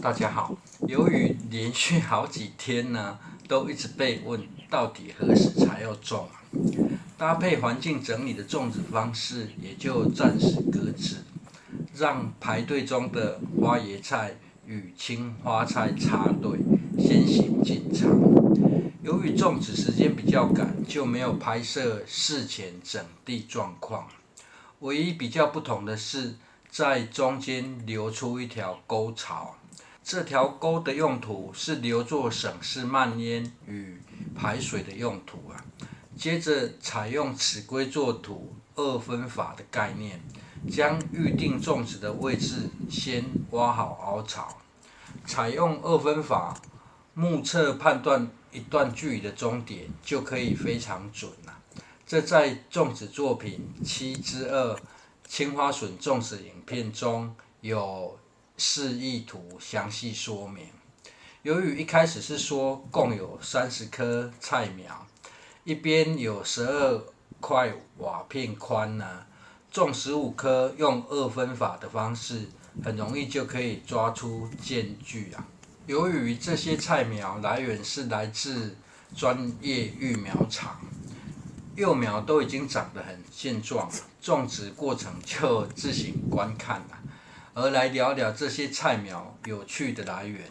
大家好。由于连续好几天呢，都一直被问到底何时才要种，搭配环境整理的种植方式也就暂时搁置，让排队中的花椰菜与青花菜插队，先行进场。由于种植时间比较赶，就没有拍摄事前整地状况。唯一比较不同的是，在中间留出一条沟槽。这条沟的用途是留作省事漫淹与排水的用途啊。接着采用尺规作土二分法的概念，将预定种植的位置先挖好凹槽。采用二分法，目测判断一段距离的终点就可以非常准了。这在种植作品7之2青花笋种植影片中有示意图详细说明。由于一开始是说共有30棵菜苗，一边有12块瓦片宽呢，种15棵用二分法的方式，很容易就可以抓出间距啊。由于这些菜苗来源是来自专业育苗场，幼苗都已经长得很健壮了，种植过程就自行观看了。而来聊聊这些菜苗有趣的来源。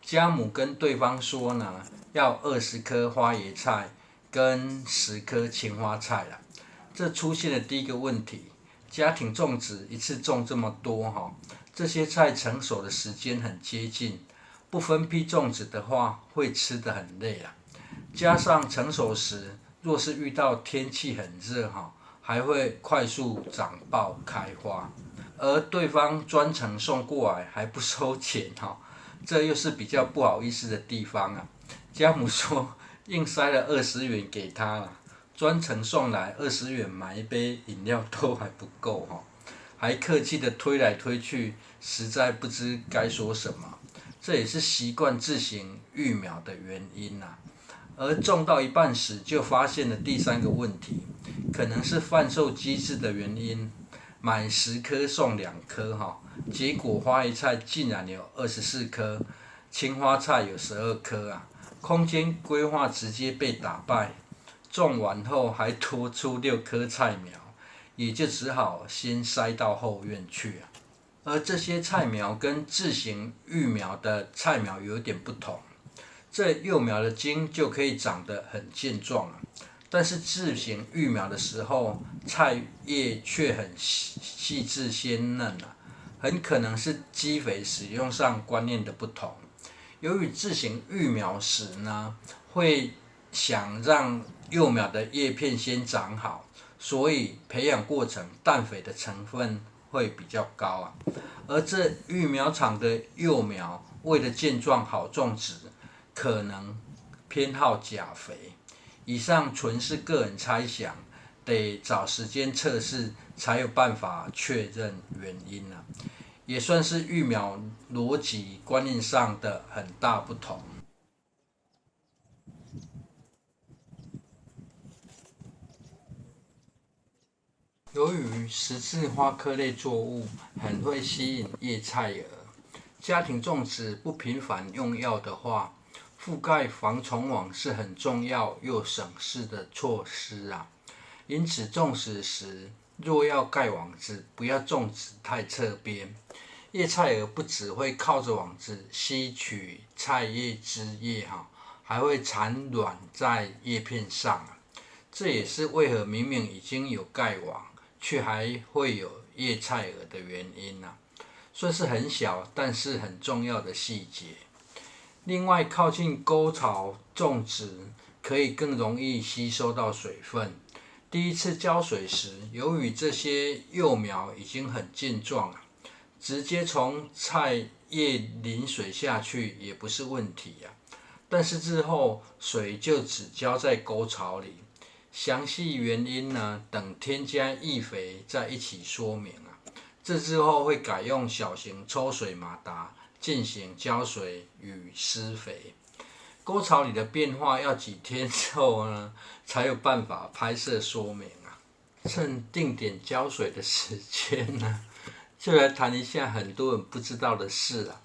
家母跟对方说呢，要20颗花椰菜跟10颗青花菜啦。这出现了第一个问题：家庭种植一次种这么多哈，这些菜成熟的时间很接近，不分批种植的话，会吃得很累啊。加上成熟时，若是遇到天气很热哈，还会快速长爆开花。而对方专程送过来还不收钱哈，这又是比较不好意思的地方啊。家母说硬塞了20元给他了，专程送来20元买一杯饮料都还不够哈，还客气的推来推去，实在不知该说什么。这也是习惯自行育苗的原因啊。而种到一半时就发现了第三个问题，可能是贩售机制的原因。买10颗送2颗哈，结果花椰菜竟然有24颗，青花菜有12颗啊，空间规划直接被打败。种完后还多出6颗菜苗，也就只好先塞到后院去啊。而这些菜苗跟自行育苗的菜苗有点不同，这幼苗的茎就可以长得很健壮了。但是自行育苗的时候，菜叶却很细致鲜嫩啊，很可能是基肥使用上观念的不同。由于自行育苗时呢，会想让幼苗的叶片先长好，所以培养过程氮肥的成分会比较高啊。而这育苗场的幼苗为了健壮好种植，可能偏好钾肥。以上纯是个人猜想，得找时间测试才有办法确认原因啊，也算是育苗逻辑观念上的很大不同。由于十字花科类作物很会吸引叶菜蛾，家庭种植不频繁用药的话，覆盖防虫网是很重要又省事的措施啊。因此种植时，若要盖网子，不要种植太侧边。叶菜蛾不只会靠着网子吸取菜叶汁液哈，还会产卵在叶片上啊。这也是为何明明已经有盖网，却还会有叶菜蛾的原因啊。算是很小，但是很重要的细节。另外，靠近沟槽种植可以更容易吸收到水分。第一次浇水时，由于这些幼苗已经很健壮了，直接从菜叶淋水下去也不是问题啊。但是之后水就只浇在沟槽里，详细原因呢，等添加易肥再一起说明啊。这之后会改用小型抽水马达进行浇水与施肥。沟槽里的变化要几天后呢，才有办法拍摄说明啊。趁定点浇水的时间呢，就来谈一下很多人不知道的事啊。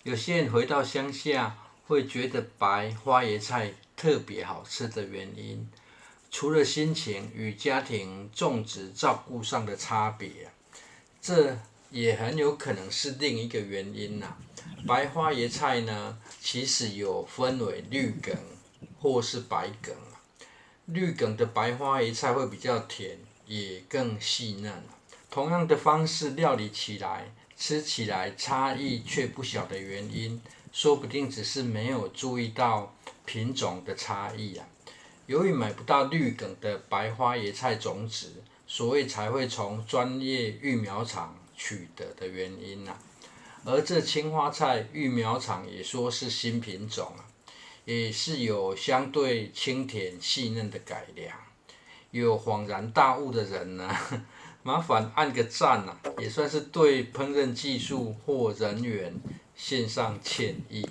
有些人回到乡下会觉得白花椰菜特别好吃的原因，除了心情与家庭种植照顾上的差别，这也很有可能是另一个原因呐。白花椰菜呢，其实有分为绿梗或是白梗。绿梗的白花椰菜会比较甜，也更细嫩。同样的方式料理起来，吃起来差异却不小的原因，说不定只是没有注意到品种的差异啊。由于买不到绿梗的白花椰菜种子，所以才会从专业育苗场取得的原因啊。而这青花菜育苗场也说是新品种啊，也是有相对清甜细嫩的改良。有恍然大悟的人呢，麻烦按个赞啊，也算是对烹饪技术或人员献上歉意。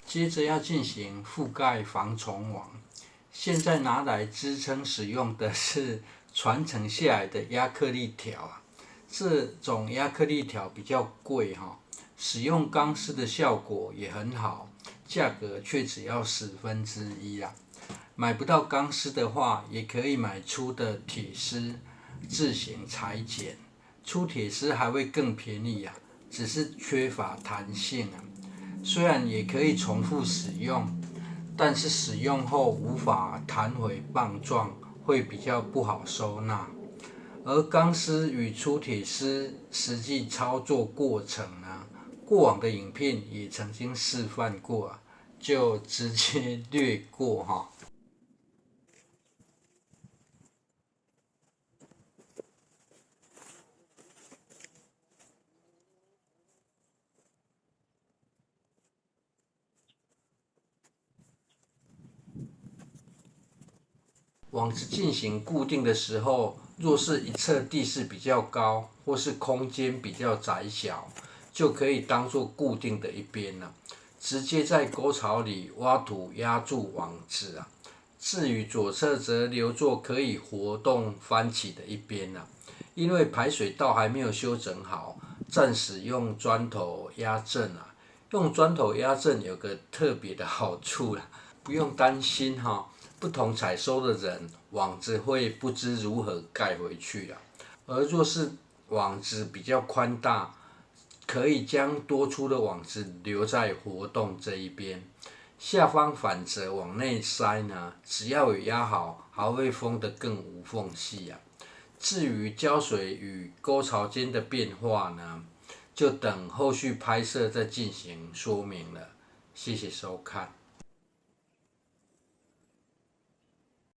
接着要进行覆盖防虫网，现在拿来支撑使用的是传承下来的亚克力条啊，这种亚克力条比较贵哈，使用钢丝的效果也很好，价格却只要1/10啦。买不到钢丝的话，也可以买粗的铁丝自行裁剪，粗铁丝还会更便宜啊，只是缺乏弹性啊。虽然也可以重复使用，但是使用后无法弹回棒状，会比较不好收纳。而钢丝与粗铁丝实际操作过程呢，过往的影片也曾经示范过啊，就直接略过哈。网子进行固定的时候，若是一侧地势比较高，或是空间比较窄小，就可以当做固定的一边了，直接在沟槽里挖土压住网子啊。至于左侧则留作可以活动翻起的一边了，因为排水道还没有修整好，暂时用砖头压正啊。用砖头压正有个特别的好处啦，不用担心哈。不同采收的人，网子会不知如何盖回去啊。而若是网子比较宽大，可以将多出的网子留在活动这一边，下方反则往内塞呢。只要有压好，还会封得更无缝隙啊。至于浇水与沟槽间的变化呢，就等后续拍摄再进行说明了。谢谢收看。